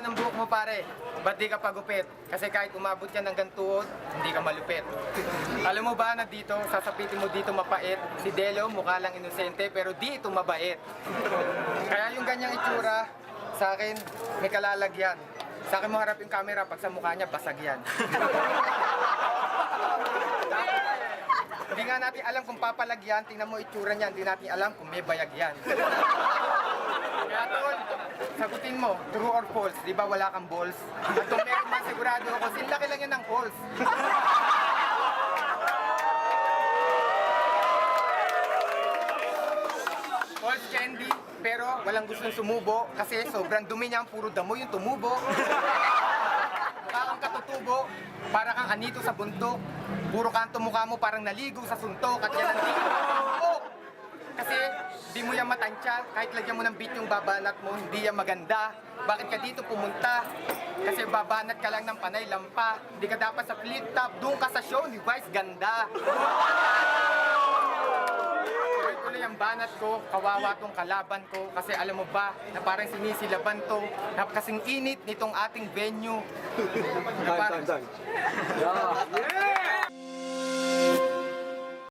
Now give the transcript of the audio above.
ng buhok mo pare? Ba't di ka pagupit? Kasi kahit umabot yan ng gantuod, hindi ka malupit. Alam mo ba na dito, sasapitin mo dito mapait? Si Delo mukha lang inosente pero dito mabait. Kaya yung ganyang itsura, sa akin may kalalagyan. Sa akin mo harap yung camera, pag sa mukha niya, basag yan. Hindi nga natin alam kung papalagyan, tingnan mo itsura niyan, hindi natin alam kung may bayag yan. Kaya tol, sagutin mo, true or false, di ba wala kang balls? At kung meron man sigurado ako, sinlaki lang yan ng balls. False candy, pero walang gustong sumubo kasi sobrang dumi niya, puro damo yung tumubo. Mukha kang katutubo, para kang anito sa buntok. Puro kanto mukha mo parang naligo sa suntok at yan ang tingin. Kasi di mo yan matansya, kahit lagyan mo ng beat yung babanat mo, hindi yan maganda. Bakit ka dito pumunta? Kasi babanat ka lang ng panay lampa. Hindi ka dapat sa flip top, doon ka sa show ni Vice ganda. Tuloy-tuloy ang banat ko, kawawa tong kalaban ko. Kasi alam mo ba, na parang sinisilaban to, na kasing init nitong ating venue. Time. Yeah!